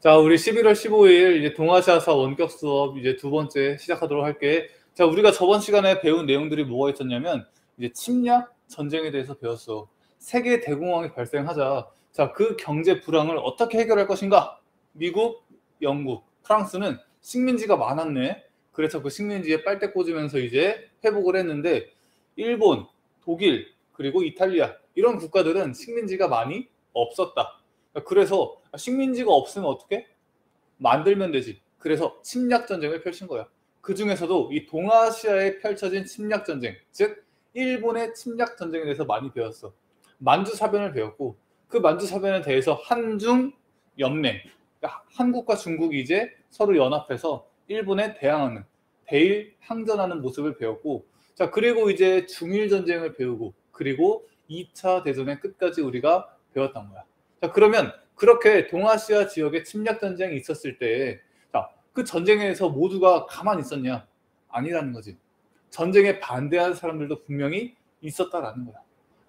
자, 우리 11월 15일 이제 동아시아사 원격 수업 이제 두 번째 시작하도록 할게. 자, 우리가 저번 시간에 배운 내용들이 뭐가 있었냐면 이제 침략 전쟁에 대해서 배웠어. 세계 대공황이 발생하자, 자, 그 경제 불황을 어떻게 해결할 것인가? 미국, 영국, 프랑스는 식민지가 많았네. 그래서 그 식민지에 빨대 꽂으면서 이제 회복을 했는데, 일본, 독일, 그리고 이탈리아 이런 국가들은 식민지가 많이 없었다. 그래서 식민지가 없으면 어떻게? 만들면 되지. 그래서 침략 전쟁을 펼친 거야. 그 중에서도 이 동아시아에 펼쳐진 침략 전쟁, 즉 일본의 침략 전쟁에 대해서 많이 배웠어. 만주사변을 배웠고, 그 만주사변에 대해서 한중 연맹, 그러니까 한국과 중국이 이제 서로 연합해서 일본에 대항하는, 대일 항전하는 모습을 배웠고, 자, 그리고 이제 중일 전쟁을 배우고, 그리고 2차 대전의 끝까지 우리가 배웠던 거야. 자, 그러면 그렇게 동아시아 지역에 침략 전쟁이 있었을 때, 자, 그 전쟁에서 모두가 가만히 있었냐? 아니라는 거지. 전쟁에 반대하는 사람들도 분명히 있었다라는 거야.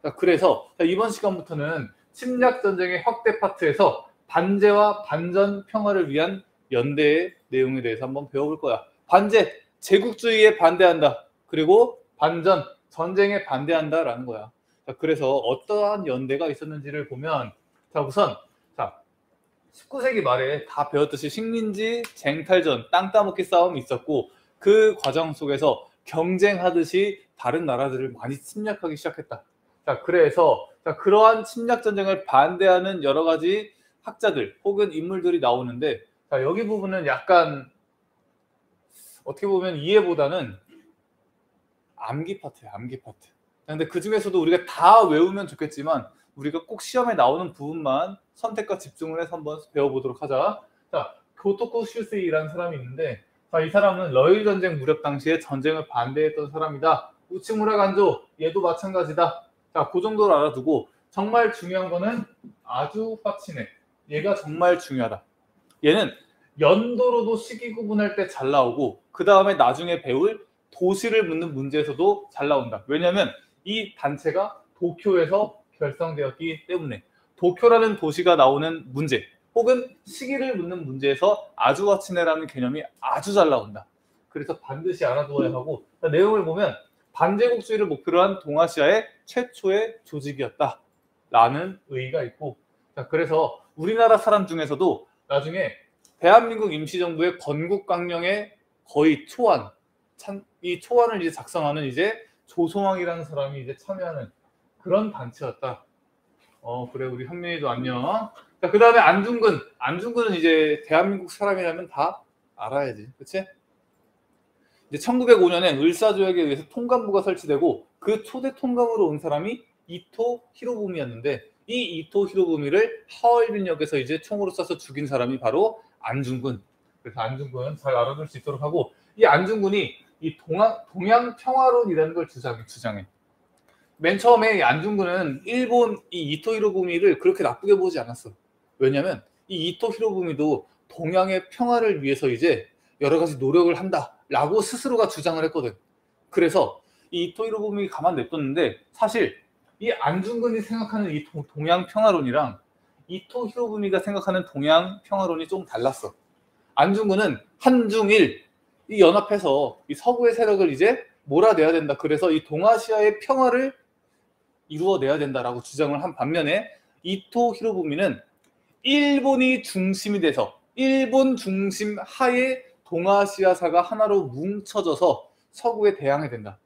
자, 그래서 이번 시간부터는 침략 전쟁의 확대 파트에서 반제와 반전 평화를 위한 연대의 내용에 대해서 한번 배워볼 거야. 반제, 제국주의에 반대한다. 그리고 반전, 전쟁에 반대한다라는 거야. 자, 그래서 어떠한 연대가 있었는지를 보면, 자, 우선 19세기 말에 다 배웠듯이 식민지 쟁탈전, 땅 따먹기 싸움이 있었고, 그 과정 속에서 경쟁하듯이 다른 나라들을 많이 침략하기 시작했다. 자, 그래서 그러한 침략 전쟁을 반대하는 여러 가지 학자들 혹은 인물들이 나오는데, 자, 여기 부분은 약간 어떻게 보면 이해보다는 암기 파트야, 암기 파트. 근데 그 중에서도 우리가 다 외우면 좋겠지만, 우리가 꼭 시험에 나오는 부분만 선택과 집중을 해서 한번 배워보도록 하자. 자, 교토쿠 슈세이라는 사람이 있는데, 자, 이 사람은 러일 전쟁 무렵 당시에 전쟁을 반대했던 사람이다. 우치무라 간조, 얘도 마찬가지다. 자, 그 정도로 알아두고, 정말 중요한 거는 아주 빡치네. 얘가 정말 중요하다. 얘는 연도로도 시기 구분할 때 잘 나오고, 그 다음에 나중에 배울 도시를 묻는 문제에서도 잘 나온다. 왜냐하면 이 단체가 도쿄에서 결성되었기 때문에 도쿄라는 도시가 나오는 문제 혹은 시기를 묻는 문제에서 아주와치네라는 개념이 아주 잘 나온다. 그래서 반드시 알아두어야 하고, 내용을 보면 반제국주의를 목표로 한 동아시아의 최초의 조직이었다 라는 의의가 있고, 자, 그래서 우리나라 사람 중에서도 나중에 대한민국 임시정부의 건국강령의 거의 초안, 이 초안을 이제 작성하는 이제 조성왕이라는 사람이 이제 참여하는 그런 단체였다. 그래, 우리 현민이도 안녕. 자, 그 다음에 안중근. 안중근은 이제 대한민국 사람이라면 다 알아야지. 그치? 이제 1905년에 을사조약에 의해서 통감부가 설치되고, 그 초대 통감으로 온 사람이 이토 히로부미였는데, 이 이토 히로부미를 하얼빈역에서 이제 총으로 쏴서 죽인 사람이 바로 안중근. 그래서 안중근 잘 알아둘 수 있도록 하고, 이 안중근이 이 동양 평화론이라는 걸 주장해. 맨 처음에 안중근은 일본 이 이토 히로부미를 그렇게 나쁘게 보지 않았어. 왜냐면 이 이토 히로부미도 동양의 평화를 위해서 이제 여러 가지 노력을 한다라고 스스로가 주장을 했거든. 그래서 이 이토 히로부미 가만 냅뒀는데, 사실 이 안중근이 생각하는 이 동양 평화론이랑 이토 히로부미가 생각하는 동양 평화론이 좀 달랐어. 안중근은 한중일 이 연합해서 이 서구의 세력을 이제 몰아내야 된다. 그래서 이 동아시아의 평화를 이루어내야 된다라고 주장을 한 반면에, 이토 히로부미는 일본이 중심이 돼서 일본 중심 하에 동아시아사가 하나로 뭉쳐져서 서구에 대항해야 된다.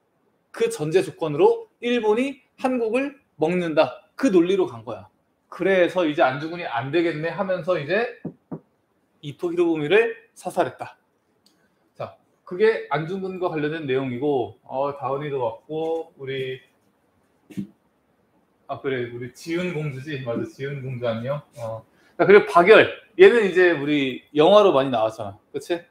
그 전제 조건으로 일본이 한국을 먹는다. 그 논리로 간 거야. 그래서 이제 안중근이 안 되겠네 하면서 이제 이토 히로부미를 사살했다. 자, 그게 안중근과 관련된 내용이고, 다은이도 왔고, 우리 그래, 우리 지은 공주지? 맞아, 지은 공주 안녕. 그리고 박열. 얘는 이제 우리 영화로 많이 나왔잖아. 그치?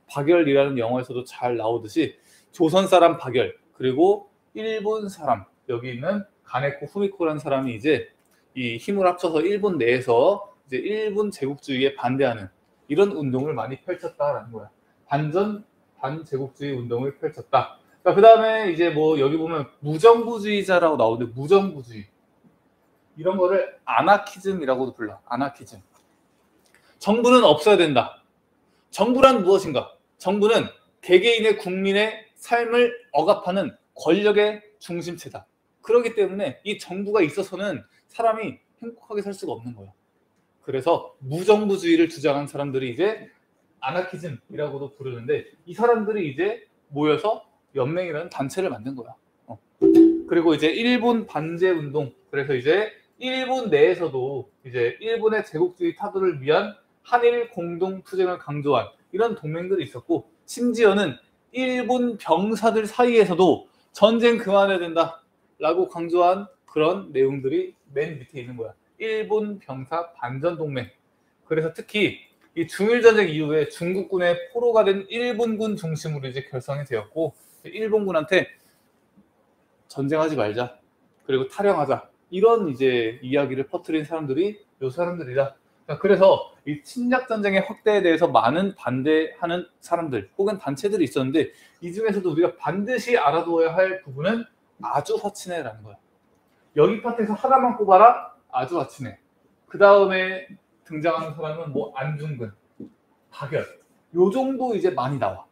박열이라는 영화에서도 잘 나오듯이 조선 사람 박열, 그리고 일본 사람, 여기 있는 가네코 후미코라는 사람이 이제 이 힘을 합쳐서 일본 내에서 이제 일본 제국주의에 반대하는 이런 운동을 많이 펼쳤다라는 거야. 반제국주의 운동을 펼쳤다. 그 다음에 이제 뭐 여기 보면 무정부주의자라고 나오는데, 무정부주의 이런 거를 아나키즘이라고도 불러. 아나키즘. 정부는 없어야 된다. 정부란 무엇인가? 정부는 개개인의 국민의 삶을 억압하는 권력의 중심체다. 그렇기 때문에 이 정부가 있어서는 사람이 행복하게 살 수가 없는 거야. 그래서 무정부주의를 주장한 사람들이 이제 아나키즘이라고도 부르는데, 이 사람들이 이제 모여서 연맹이라는 단체를 만든 거야. 그리고 이제 일본 반제 운동, 그래서 이제 일본 내에서도 이제 일본의 제국주의 타도를 위한 한일 공동 투쟁을 강조한 이런 동맹들이 있었고, 심지어는 일본 병사들 사이에서도 전쟁 그만해야 된다라고 강조한 그런 내용들이 맨 밑에 있는 거야. 일본 병사 반전 동맹. 그래서 특히 이 중일전쟁 이후에 중국군의 포로가 된 일본군 중심으로 이제 결성이 되었고, 일본군한테 전쟁하지 말자, 그리고 탈영하자, 이런 이제 이야기를 퍼뜨린 사람들이 이 사람들이다. 그래서 이 침략 전쟁의 확대에 대해서 많은 반대하는 사람들 혹은 단체들이 있었는데, 이 중에서도 우리가 반드시 알아두어야 할 부분은 아주 화친해라는 거야. 여기 파트에서 하나만 꼽아라. 아주 화친해. 그 다음에 등장하는 사람은 뭐 안중근, 박열, 요 정도 이제 많이 나와.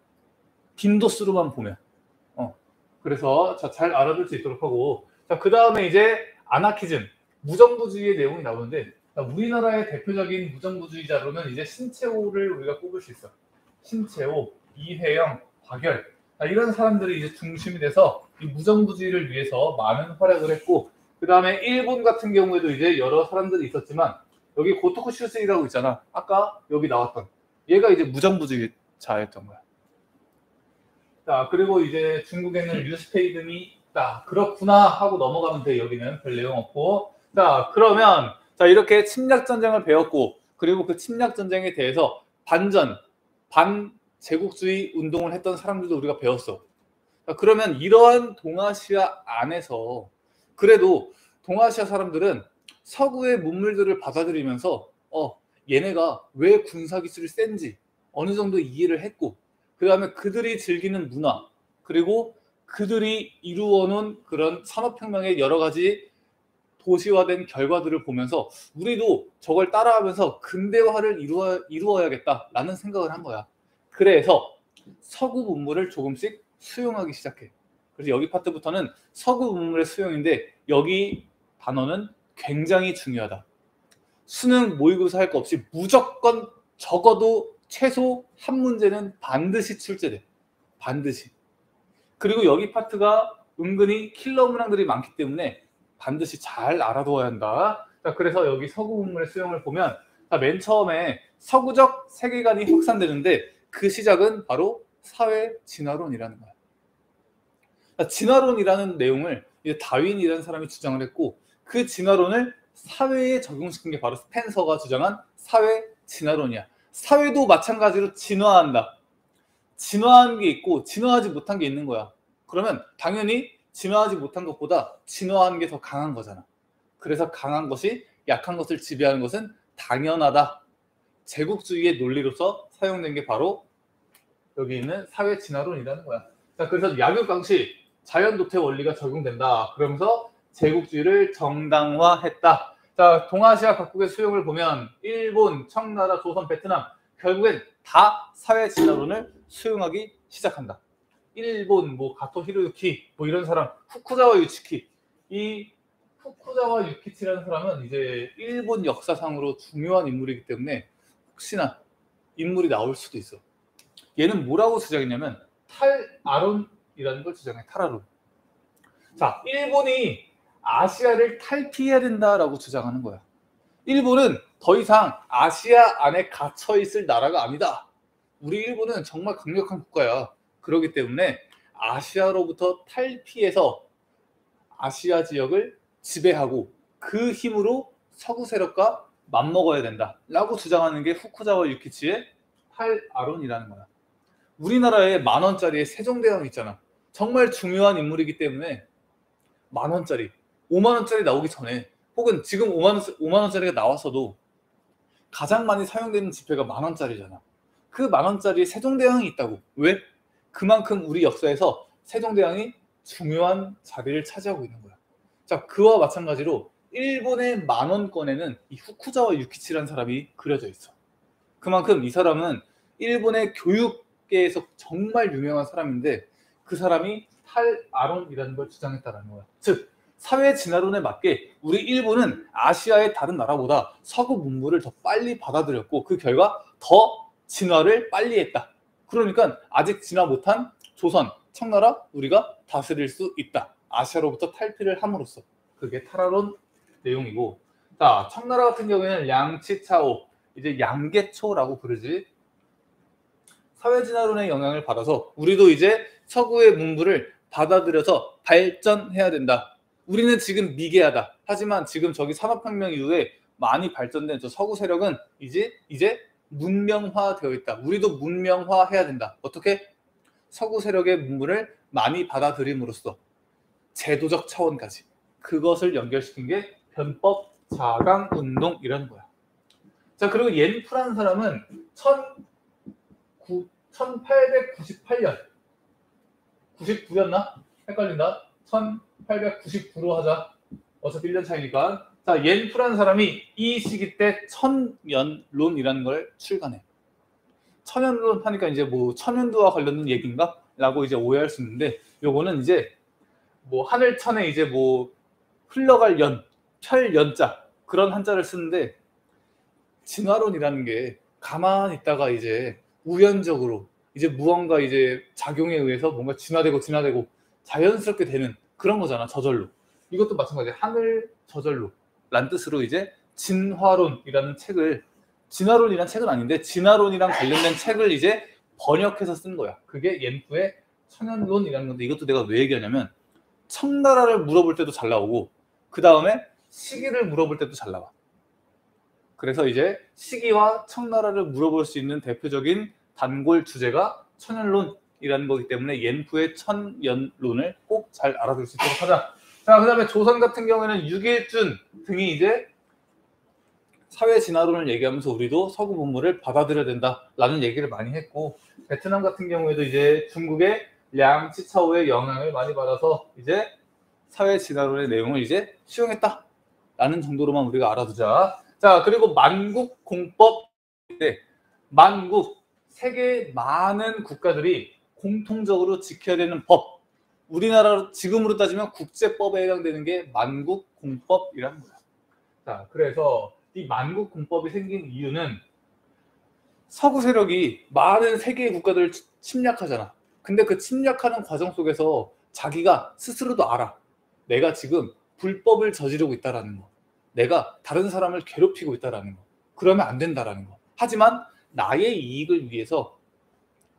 빈도수로만 보면. 그래서 잘 알아둘 수 있도록 하고, 그 다음에 이제 아나키즘, 무정부주의의 내용이 나오는데, 우리나라의 대표적인 무정부주의자로는 이제 신채호를 우리가 꼽을 수 있어. 신채호, 이회영, 박열, 이런 사람들이 이제 중심이 돼서 이 무정부주의를 위해서 많은 활약을 했고, 그 다음에 일본 같은 경우에도 이제 여러 사람들이 있었지만, 여기 고토쿠 슈세이라고 있잖아. 아까 여기 나왔던 얘가 이제 무정부주의자였던 거야. 자, 그리고 이제 중국에는 류스페이듬이 있다. 그렇구나 하고 넘어가면 돼. 여기는 별 내용 없고. 자, 그러면 이렇게 침략 전쟁을 배웠고, 그리고 그 침략 전쟁에 대해서 반제국주의 운동을 했던 사람들도 우리가 배웠어. 자, 그러면 이러한 동아시아 안에서 그래도 동아시아 사람들은 서구의 문물들을 받아들이면서 얘네가 왜 군사기술이 센지 어느 정도 이해를 했고, 그 다음에 그들이 즐기는 문화, 그리고 그들이 이루어놓은 그런 산업혁명의 여러 가지 도시화된 결과들을 보면서 우리도 저걸 따라하면서 근대화를 이루어야겠다라는 생각을 한 거야. 그래서 서구 문물을 조금씩 수용하기 시작해. 그래서 여기 파트부터는 서구 문물의 수용인데, 여기 단어는 굉장히 중요하다. 수능 모의고사 할 거 없이 무조건 적어도 최소 한 문제는 반드시 출제돼. 반드시. 그리고 여기 파트가 은근히 킬러 문항들이 많기 때문에 반드시 잘 알아두어야 한다. 그래서 여기 서구 문물의 수용을 보면 맨 처음에 서구적 세계관이 확산되는데, 그 시작은 바로 사회 진화론이라는 거야. 진화론이라는 내용을 이제 다윈이라는 사람이 주장을 했고, 그 진화론을 사회에 적용시킨 게 바로 스펜서가 주장한 사회 진화론이야. 사회도 마찬가지로 진화한다. 진화한 게 있고 진화하지 못한 게 있는 거야. 그러면 당연히 진화하지 못한 것보다 진화한 게 더 강한 거잖아. 그래서 강한 것이 약한 것을 지배하는 것은 당연하다. 제국주의의 논리로서 사용된 게 바로 여기 있는 사회 진화론이라는 거야. 자, 그래서 약육강식, 자연도태 원리가 적용된다. 그러면서 제국주의를 정당화했다. 자, 동아시아 각국의 수용을 보면 일본, 청나라, 조선, 베트남, 결국엔 다 사회 진화론을 수용하기 시작한다. 일본, 가토 히로유키, 이런 사람, 후쿠자와 유치키. 이 후쿠자와 유키치라는 사람은 이제 일본 역사상으로 중요한 인물이기 때문에 혹시나 인물이 나올 수도 있어. 얘는 뭐라고 주장했냐면 탈아론이라는 걸 주장해. 탈아론. 자, 일본이 아시아를 탈피해야 된다라고 주장하는 거야. 일본은 더 이상 아시아 안에 갇혀 있을 나라가 아니다. 우리 일본은 정말 강력한 국가야. 그렇기 때문에 아시아로부터 탈피해서 아시아 지역을 지배하고 그 힘으로 서구 세력과 맞먹어야 된다라고 주장하는 게 후쿠자와 유키치의 탈아론이라는 거야. 우리나라에 10,000원짜리의 세종대왕 있잖아. 정말 중요한 인물이기 때문에 10,000원짜리, 50,000원짜리 나오기 전에, 혹은 지금 5만원짜리가 나왔어도 가장 많이 사용되는 지폐가 10,000원짜리잖아. 그 10,000원짜리에 세종대왕이 있다고. 왜? 그만큼 우리 역사에서 세종대왕이 중요한 자리를 차지하고 있는 거야. 자, 그와 마찬가지로 일본의 10,000원권에는 이 후쿠자와 유키치라는 사람이 그려져 있어. 그만큼 이 사람은 일본의 교육계에서 정말 유명한 사람인데 그 사람이 탈아론이라는 걸 주장했다는 거야. 즉 사회 진화론에 맞게 우리 일본은 아시아의 다른 나라보다 서구 문물을 더 빨리 받아들였고 그 결과 더 진화를 빨리 했다. 그러니까 아직 진화 못한 조선, 청나라 우리가 다스릴 수 있다. 아시아로부터 탈피를 함으로써. 그게 탈아론 내용이고, 자 청나라 같은 경우에는 양치차오, 이제 양계초라고 부르지. 사회진화론의 영향을 받아서 우리도 이제 서구의 문물을 받아들여서 발전해야 된다. 우리는 지금 미개하다. 하지만 지금 저기 산업혁명 이후에 많이 발전된 저 서구 세력은 이제 문명화되어 있다. 우리도 문명화해야 된다. 어떻게? 서구 세력의 문물을 많이 받아들임으로써 제도적 차원까지 그것을 연결시킨 게 변법 자강 운동이라는 거야. 자 그리고 옌프라는 사람은 1898년 99였나? 헷갈린다. 1899로 하자. 어차피 1년 차이니까. 자, 옌프라는 사람이 이 시기 때 천년론이라는 걸 출간해. 천년론 하니까 이제 뭐 천연두와 관련된 얘기인가? 라고 이제 오해할 수 있는데 요거는 이제 뭐 하늘천에 이제 뭐 흘러갈 연, 철연자 그런 한자를 쓰는데 진화론이라는 게 가만히 있다가 이제 우연적으로 이제 무언가 이제 작용에 의해서 뭔가 진화되고 자연스럽게 되는 그런 거잖아. 저절로. 이것도 마찬가지야. 하늘 저절로 란 뜻으로 이제 진화론이라는 책을, 진화론이란 책은 아닌데 진화론이랑 관련된 책을 이제 번역해서 쓴 거야. 그게 옌프의 천연론이라는 건데 이것도 내가 왜 얘기하냐면 청나라를 물어볼 때도 잘 나오고 그 다음에 시기를 물어볼 때도 잘 나와. 그래서 이제 시기와 청나라를 물어볼 수 있는 대표적인 단골 주제가 천연론이라는 거기 때문에 옌프의 천연론을 꼭 잘 알아둘 수 있도록 하자. 자, 그 다음에 조선 같은 경우에는 유길준 등이 이제 사회 진화론을 얘기하면서 우리도 서구 문물을 받아들여야 된다라는 얘기를 많이 했고, 베트남 같은 경우에도 이제 중국의 량치차오의 영향을 많이 받아서 이제 사회 진화론의 내용을 이제 수용했다라는 정도로만 우리가 알아두자. 자, 그리고 만국 공법인데 만국, 세계 많은 국가들이 공통적으로 지켜야 되는 법. 우리나라 지금으로 따지면 국제법에 해당되는 게 만국 공법이라는 거야. 자, 그래서 이 만국 공법이 생긴 이유는 서구 세력이 많은 세계의 국가들을 침략하잖아. 근데 그 침략하는 과정 속에서 자기가 스스로도 알아. 내가 지금 불법을 저지르고 있다라는 거. 내가 다른 사람을 괴롭히고 있다라는 거. 그러면 안 된다라는 거. 하지만 나의 이익을 위해서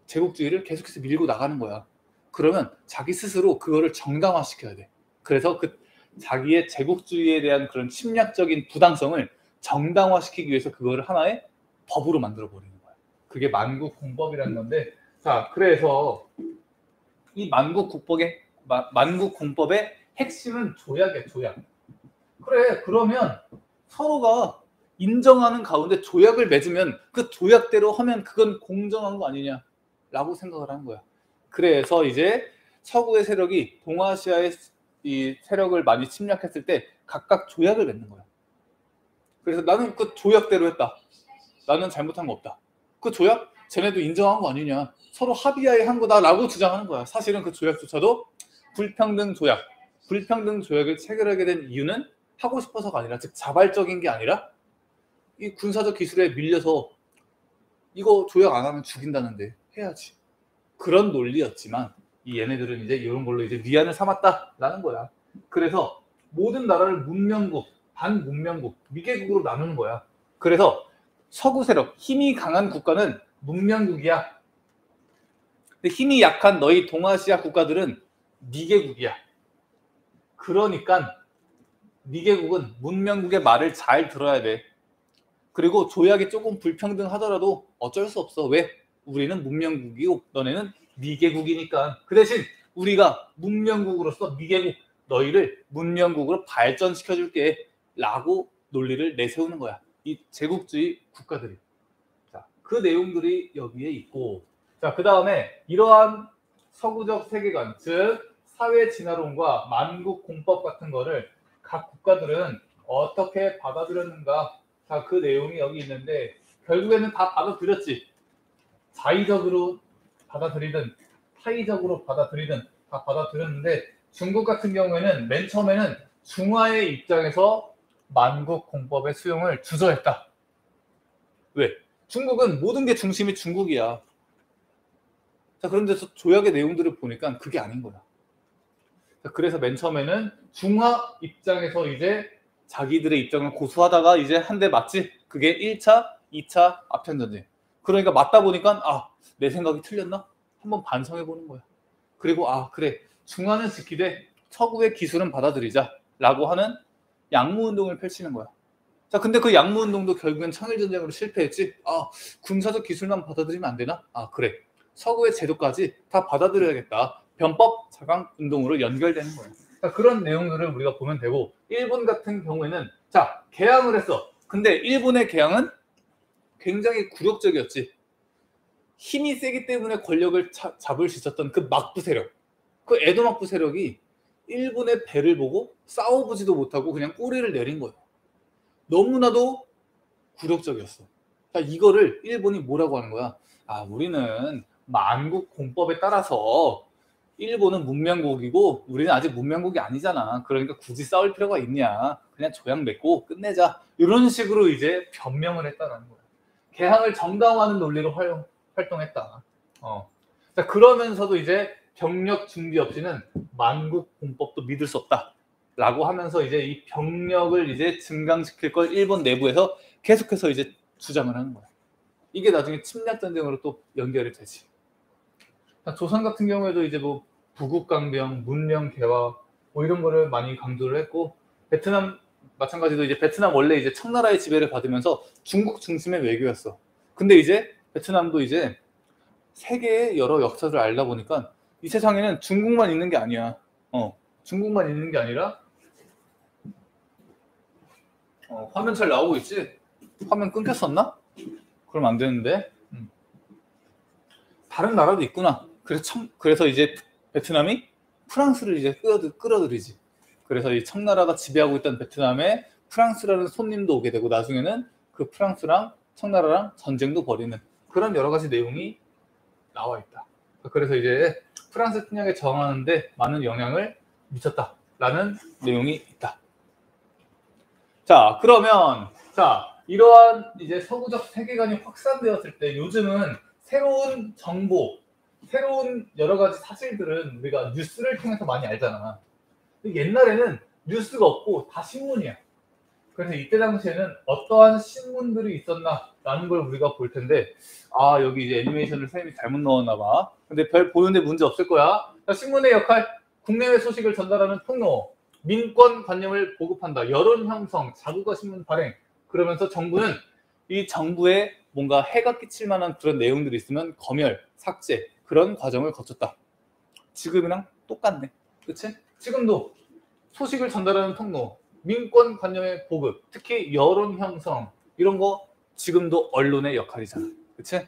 제국주의를 계속해서 밀고 나가는 거야. 그러면 자기 스스로 그거를 정당화시켜야 돼. 그래서 그 자기의 제국주의에 대한 그런 침략적인 부당성을 정당화시키기 위해서 그거를 하나의 법으로 만들어 버리는 거야. 그게 만국공법이라는 건데, 자, 그래서 이 만국공법의 핵심은 조약이야, 조약. 그래, 그러면 서로가 인정하는 가운데 조약을 맺으면 그 조약대로 하면 그건 공정한 거 아니냐라고 생각을 하는 거야. 그래서 이제 서구의 세력이 동아시아의 이 세력을 많이 침략했을 때 각각 조약을 맺는 거야. 그래서 나는 그 조약대로 했다. 나는 잘못한 거 없다. 그 조약 쟤네도 인정한 거 아니냐. 서로 합의하에 한 거다라고 주장하는 거야. 사실은 그 조약조차도 불평등 조약. 불평등 조약을 체결하게 된 이유는 하고 싶어서가 아니라, 즉 자발적인 게 아니라 이 군사적 기술에 밀려서 이거 조약 안 하면 죽인다는데 해야지. 그런 논리였지만 이 얘네들은 이제 이런 걸로 이제 위안을 삼았다라는 거야. 그래서 모든 나라를 문명국, 반문명국, 미개국으로 나누는 거야. 그래서 서구 세력, 힘이 강한 국가는 문명국이야. 근데 힘이 약한 너희 동아시아 국가들은 미개국이야. 그러니까 미개국은 문명국의 말을 잘 들어야 돼. 그리고 조약이 조금 불평등하더라도 어쩔 수 없어. 왜? 우리는 문명국이고 너네는 미개국이니까. 그 대신 우리가 문명국으로서 미개국, 너희를 문명국으로 발전시켜줄게 라고 논리를 내세우는 거야. 이 제국주의 국가들이. 자, 그 내용들이 여기에 있고, 자, 그 다음에 이러한 서구적 세계관, 즉 사회 진화론과 만국 공법 같은 거를 각 국가들은 어떻게 받아들였는가. 자, 그 내용이 여기 있는데 결국에는 다 받아들였지. 자의적으로 받아들이든 타의적으로 받아들이든 다 받아들였는데 중국 같은 경우에는 맨 처음에는 중화의 입장에서 만국공법의 수용을 주저했다. 왜? 중국은 모든 게 중심이 중국이야. 자, 그런데 조약의 내용들을 보니까 그게 아닌 거야. 자, 그래서 맨 처음에는 중화 입장에서 이제 자기들의 입장을 고수하다가 이제 한 대 맞지? 그게 1차, 2차 아편전쟁. 그러니까 맞다 보니까 내 생각이 틀렸나? 한번 반성해 보는 거야. 그리고 그래. 중화는 지키되 서구의 기술은 받아들이자 라고 하는 양무운동을 펼치는 거야. 자, 근데 그 양무운동도 결국엔 청일전쟁으로 실패했지. 군사적 기술만 받아들이면 안 되나? 그래. 서구의 제도까지 다 받아들여야겠다. 변법 자강 운동으로 연결되는 거예요. 자, 그런 내용들을 우리가 보면 되고, 일본 같은 경우에는 자, 개항을 했어. 근데 일본의 개항은 굉장히 굴욕적이었지. 힘이 세기 때문에 권력을 잡을 수 있었던 그 막부 세력, 그 에도 막부 세력이 일본의 배를 보고 싸워보지도 못하고 그냥 꼬리를 내린 거예요. 너무나도 굴욕적이었어. 자, 이거를 일본이 뭐라고 하는 거야? 우리는 만국 공법에 따라서 일본은 문명국이고 우리는 아직 문명국이 아니잖아. 그러니까 굳이 싸울 필요가 있냐. 그냥 조약 맺고 끝내자. 이런 식으로 이제 변명을 했다는 거야. 개항을 정당화하는 논리로 활동했다. 자, 그러면서도 이제 병력 준비 없이는 만국 공법도 믿을 수 없다. 라고 하면서 이제 이 병력을 이제 증강시킬 걸 일본 내부에서 계속해서 이제 주장을 하는 거야. 이게 나중에 침략 전쟁으로 또 연결이 되지. 조선 같은 경우에도 이제 뭐 부국강병, 문명 개화 뭐 이런 거를 많이 강조를 했고, 베트남 마찬가지도 이제 베트남 원래 이제 청나라의 지배를 받으면서 중국 중심의 외교였어. 근데 이제 베트남도 이제 세계의 여러 역사를 알다 보니까 이 세상에는 중국만 있는 게 아니야. 중국만 있는 게 아니라 화면 잘 나오고 있지? 화면 끊겼었나? 그럼 안 되는데. 다른 나라도 있구나. 그래서 이제 베트남이 프랑스를 이제 끌어들이지. 그래서 이 청나라가 지배하고 있던 베트남에 프랑스라는 손님도 오게 되고 나중에는 그 프랑스랑 청나라랑 전쟁도 벌이는 그런 여러 가지 내용이 나와 있다. 그래서 이제 프랑스 침략에 저항하는데 많은 영향을 미쳤다라는 내용이 있다. 자, 그러면 이러한 이제 서구적 세계관이 확산되었을 때 요즘은 새로운 정보, 새로운 여러 가지 사실들은 우리가 뉴스를 통해서 많이 알잖아. 옛날에는 뉴스가 없고 다 신문이야. 그래서 이때 당시에는 어떠한 신문들이 있었나라는 걸 우리가 볼 텐데, 여기 이제 애니메이션을 선생님이 잘못 넣었나 봐. 근데 별 보는데 문제 없을 거야. 자, 신문의 역할, 국내외 소식을 전달하는 통로, 민권 관념을 보급한다, 여론 형성, 자국어 신문 발행. 그러면서 정부는 이 정부에 뭔가 해가 끼칠 만한 그런 내용들이 있으면 검열, 삭제 그런 과정을 거쳤다. 지금이랑 똑같네. 그치? 지금도 소식을 전달하는 통로, 민권 관념의 보급, 특히 여론 형성 이런 거 지금도 언론의 역할이잖아. 그치?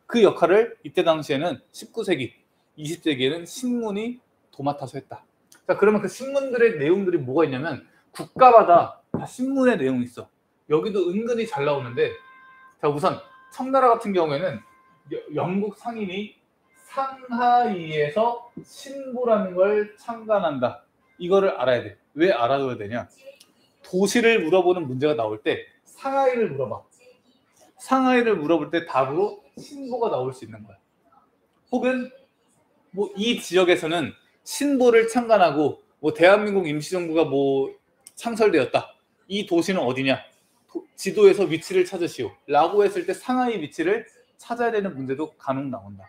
그 역할을 이때 당시에는 19세기, 20세기에는 신문이 도맡아서 했다. 자, 그러면 그 신문들의 내용들이 뭐가 있냐면 국가마다 다 신문의 내용이 있어. 여기도 은근히 잘 나오는데, 자, 우선 청나라 같은 경우에는 영국 상인이 상하이에서 신부라는 걸 창간한다. 이거를 알아야 돼. 왜 알아둬야 되냐? 도시를 물어보는 문제가 나올 때 상하이를 물어봐. 상하이를 물어볼 때 답으로 신부가 나올 수 있는 거야. 혹은 뭐 이 지역에서는 신부를 창간하고 뭐 대한민국 임시정부가 뭐 창설되었다. 이 도시는 어디냐? 지도에서 위치를 찾으시오. 라고 했을 때 상하이 위치를 찾아야 되는 문제도 간혹 나온다.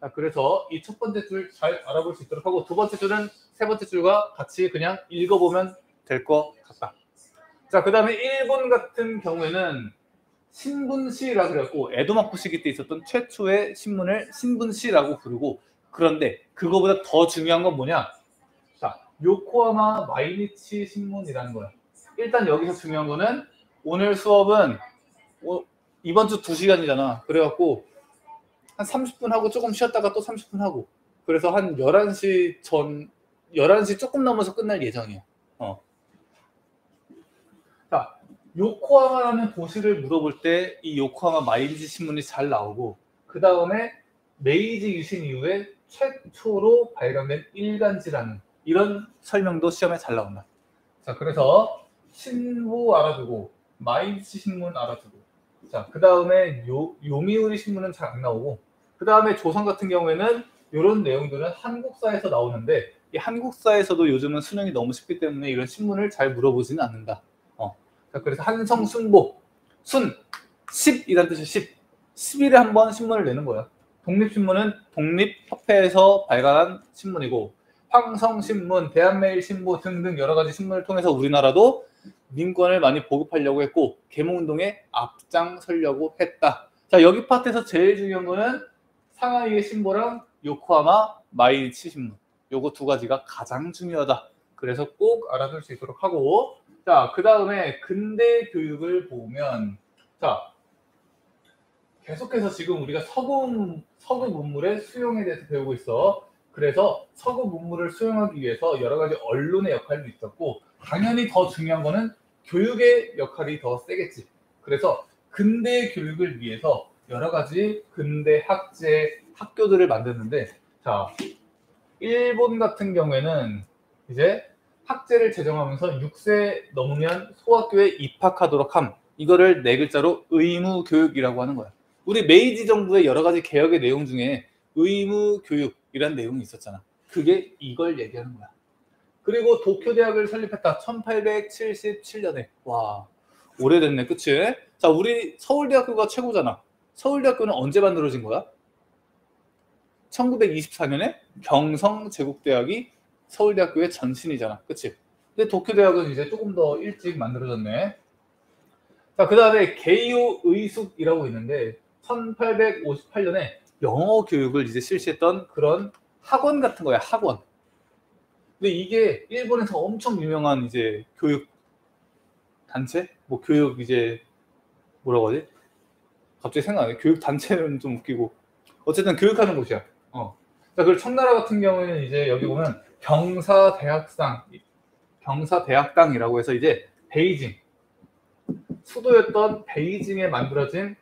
자, 그래서 이 첫 번째 줄 잘 알아볼 수 있도록 하고, 두 번째 줄은 세 번째 줄과 같이 그냥 읽어보면 될 것 같다. 자, 그 다음에 일본 같은 경우에는 신분시라고 그랬고, 에도마코 시기 때 있었던 최초의 신문을 신분시라고 부르고, 그런데 그거보다 더 중요한 건 뭐냐? 자, 요코하마 마이니치 신문이라는 거야. 일단 여기서 중요한 거는 오늘 수업은 이번 주 2시간이잖아. 그래갖고 한 30분 하고 조금 쉬었다가 또 30분 하고, 그래서 한 11시 조금 넘어서 끝날 예정이에요. 자, 요코하마라는 도시를 물어볼 때 이 요코하마 마이리지 신문이 잘 나오고, 그 다음에 메이지 유신 이후에 최초로 발견된 일간지라는 이런 설명도 시험에 잘 나온다. 자, 그래서 신부 알아두고 마이리지 신문 알아두고, 자, 그 다음에 요미우리 신문은 잘 안 나오고, 그 다음에 조선 같은 경우에는 이런 내용들은 한국사에서 나오는데, 이 한국사에서도 요즘은 수능이 너무 쉽기 때문에 이런 신문을 잘 물어보지는 않는다. 자, 그래서 한성순보, 순, 10이란 뜻이 10. 10일에 한 번 신문을 내는 거야. 독립신문은 독립협회에서 발간한 신문이고, 황성신문, 대한매일신보 등등 여러 가지 신문을 통해서 우리나라도 민권을 많이 보급하려고 했고, 계몽운동에 앞장서려고 했다. 자, 여기 파트에서 제일 중요한 거는 상하이의 신보랑 요코하마 마이리치 신문. 요거 두 가지가 가장 중요하다. 그래서 꼭 알아둘 수 있도록 하고, 자, 그 다음에 근대 교육을 보면, 자, 계속해서 지금 우리가 서구 문물의 수용에 대해서 배우고 있어. 그래서 서구 문물을 수용하기 위해서 여러 가지 언론의 역할도 있었고, 당연히 더 중요한 거는 교육의 역할이 더 세겠지. 그래서 근대 교육을 위해서 여러 가지 근대 학제 학교들을 만드는데, 자, 일본 같은 경우에는 이제 학제를 제정하면서 6세 넘으면 소학교에 입학하도록 함. 이거를 네 글자로 의무교육이라고 하는 거야. 우리 메이지 정부의 여러 가지 개혁의 내용 중에 의무교육이라는 내용이 있었잖아. 그게 이걸 얘기하는 거야. 그리고 도쿄대학을 설립했다. 1877년에. 와, 오래됐네. 그치? 자, 우리 서울대학교가 최고잖아. 서울대학교는 언제 만들어진 거야? 1924년에 경성제국대학이 서울대학교의 전신이잖아. 그치? 근데 도쿄대학은 이제 조금 더 일찍 만들어졌네. 자, 그 다음에 게이오 의숙이라고 있는데 1858년에 영어 교육을 이제 실시했던 그런 학원 같은 거야, 학원. 근데 이게 일본에서 엄청 유명한 이제 교육 단체? 뭐 교육 이제 뭐라고 하지? 갑자기 생각 안 해. 교육 단체는 좀 웃기고. 어쨌든 교육하는 곳이야. 자, 그리고 청나라 같은 경우에는 이제 여기 보면 경사대학당이라고 해서 이제 베이징, 수도였던 베이징에 만들어진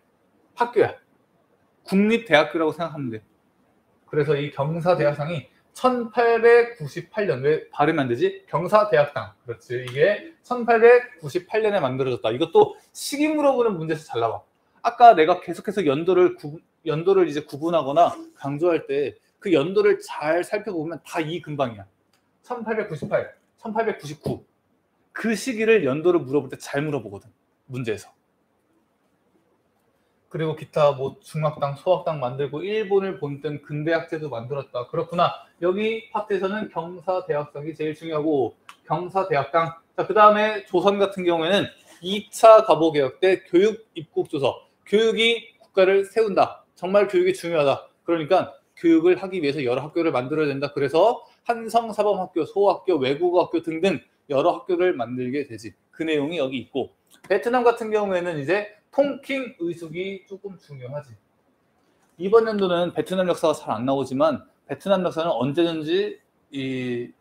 학교야. 국립대학교라고 생각하면 돼. 그래서 이 경사대학당이 1898년, 왜 발음이 안 되지? 경사대학당. 그렇지. 이게 1898년에 만들어졌다. 이것도 시기 물어보는 문제에서 잘 나와. 아까 내가 계속해서 연도를 이제 구분하거나 강조할 때 그 연도를 잘 살펴보면 다 이 근방이야. 1898, 1899. 그 시기를 연도를 물어볼 때 잘 물어보거든. 문제에서. 그리고 기타 뭐 중학당, 소학당 만들고 일본을 본뜬 근대학제도 만들었다. 그렇구나. 여기 파트에서는 경사대학당이 제일 중요하고 경사대학당. 자, 그 다음에 조선 같은 경우에는 2차 갑오개혁 때 교육 입국조서. 교육이 국가를 세운다. 정말 교육이 중요하다. 그러니까 교육을 하기 위해서 여러 학교를 만들어야 된다. 그래서 한성사범학교, 소학교, 외국어학교 등등 여러 학교를 만들게 되지. 그 내용이 여기 있고, 베트남 같은 경우에는 이제 통킹 의숙이 조금 중요하지. 이번 연도는 베트남 역사가 잘 안 나오지만 베트남 역사는 언제든지 이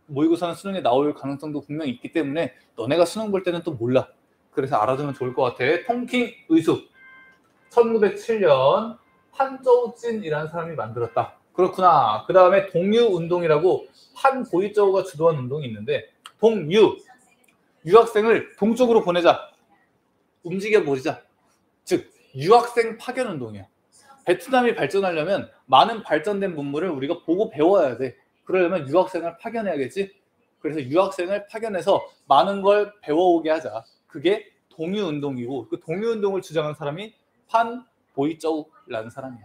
모의고사는 수능에 나올 가능성도 분명히 있기 때문에 너네가 수능 볼 때는 또 몰라. 그래서 알아두면 좋을 것 같아. 통킹 의숙 1907년 판저우찐이라는 사람이 만들었다. 그렇구나. 그 다음에 동유운동이라고 판보이저우가 주도한 운동이 있는데, 유학생을 동쪽으로 보내자. 움직여버리자. 즉 유학생 파견 운동이야. 베트남이 발전하려면 많은 발전된 문물을 우리가 보고 배워야 돼. 그러려면 유학생을 파견해야겠지. 그래서 유학생을 파견해서 많은 걸 배워오게 하자. 그게 동유운동이고, 그 동유운동을 주장한 사람이 판 보이저우라는 사람이야.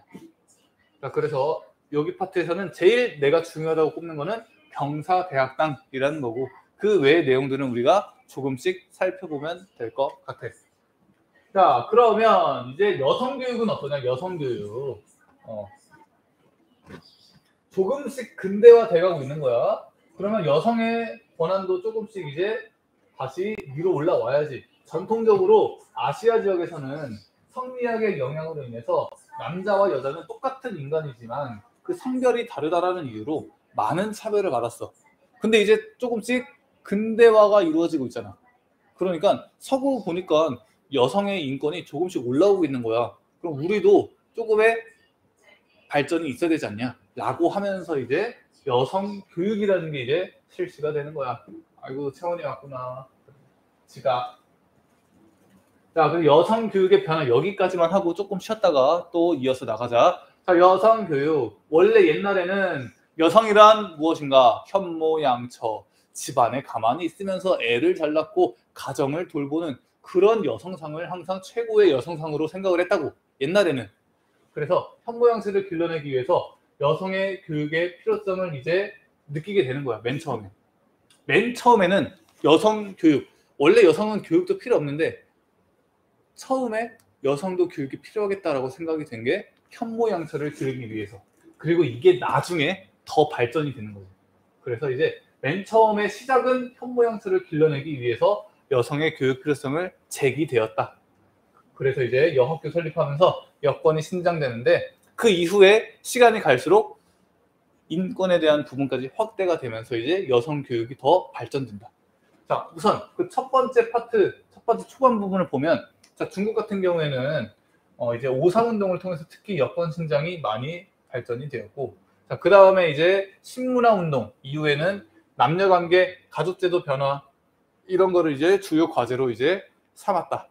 자, 그래서 여기 파트에서는 제일 내가 중요하다고 꼽는 거는 경사대학당이라는 거고, 그 외의 내용들은 우리가 조금씩 살펴보면 될 것 같아. 자, 그러면 이제 여성교육은 어떠냐? 여성교육. 조금씩 근대화 돼가고 있는 거야. 그러면 여성의 권한도 조금씩 이제 다시 위로 올라와야지. 전통적으로 아시아 지역에서는 성리학의 영향으로 인해서 남자와 여자는 똑같은 인간이지만 그 성별이 다르다라는 이유로 많은 차별을 받았어. 근데 이제 조금씩 근대화가 이루어지고 있잖아. 그러니까 서구 보니까 여성의 인권이 조금씩 올라오고 있는 거야. 그럼 우리도 조금의 발전이 있어야 되지 않냐? 라고 하면서 이제 여성 교육이라는 게 이제 실시가 되는 거야. 아이고, 채원이 왔구나. 지각. 자, 그럼 여성 교육의 변화 여기까지만 하고 조금 쉬었다가 또 이어서 나가자. 자, 여성 교육. 원래 옛날에는 여성이란 무엇인가? 현모양처. 집안에 가만히 있으면서 애를 잘 낳고 가정을 돌보는 그런 여성상을 항상 최고의 여성상으로 생각을 했다고. 옛날에는. 그래서 현모양처를 길러내기 위해서 여성의 교육의 필요성을 이제 느끼게 되는 거야. 맨 처음에. 맨 처음에는 여성 교육. 원래 여성은 교육도 필요 없는데 처음에 여성도 교육이 필요하겠다라고 생각이 된 게 현모양처를 기르기 위해서. 그리고 이게 나중에 더 발전이 되는 거죠. 그래서 이제 맨 처음에 시작은 현모양처를 길러내기 위해서 여성의 교육 필요성을 제기되었다. 그래서 이제 여학교 설립하면서 여권이 신장되는데 그 이후에 시간이 갈수록 인권에 대한 부분까지 확대가 되면서 이제 여성 교육이 더 발전된다. 자, 우선 그 첫 번째 파트, 첫 번째 초반 부분을 보면 자, 중국 같은 경우에는 이제 오상운동을 통해서 특히 여권 신장이 많이 발전이 되었고, 자, 그 다음에 이제 신문화운동 이후에는 남녀관계, 가족제도 변화 이런 거를 이제 주요 과제로 이제 삼았다.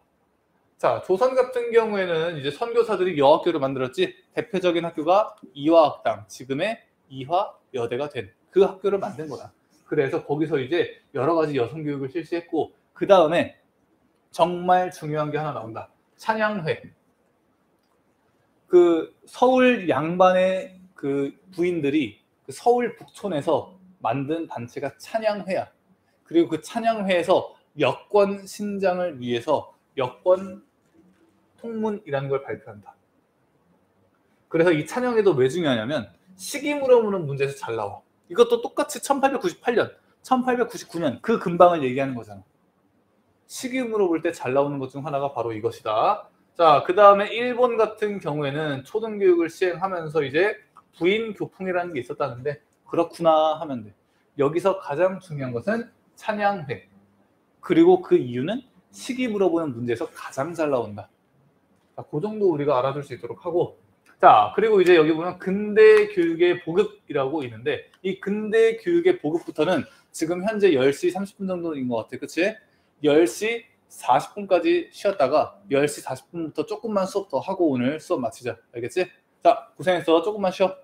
자, 조선 같은 경우에는 이제 선교사들이 여학교를 만들었지 대표적인 학교가 이화학당, 지금의 이화여대가 된 그 학교를 만든 거다. 그래서 거기서 이제 여러 가지 여성 교육을 실시했고 그 다음에 정말 중요한 게 하나 나온다. 찬양회. 그 서울 양반의 그 부인들이 그 서울 북촌에서 만든 단체가 찬양회야. 그리고 그 찬양회에서 여권 신장을 위해서 여권 통문이라는 걸 발표한다. 그래서 이 찬양회도 왜 중요하냐면 시기 물어보는 문제에서 잘 나와. 이것도 똑같이 1898년, 1899년 그 근방을 얘기하는 거잖아. 시기 물어볼 때 잘 나오는 것 중 하나가 바로 이것이다. 자, 그 다음에 일본 같은 경우에는 초등교육을 시행하면서 이제 부인 교풍이라는 게 있었다는데 그렇구나 하면 돼. 여기서 가장 중요한 것은 찬양회. 그리고 그 이유는 시기 물어보는 문제에서 가장 잘 나온다. 자, 그 정도 우리가 알아둘 수 있도록 하고, 자, 그리고 이제 여기 보면 근대 교육의 보급이라고 있는데 이 근대 교육의 보급부터는 지금 현재 10시 30분 정도인 것 같아. 그치? 10시 40분까지 쉬었다가 10시 40분부터 조금만 수업 더 하고 오늘 수업 마치자. 알겠지? 자, 고생했어. 조금만 쉬어.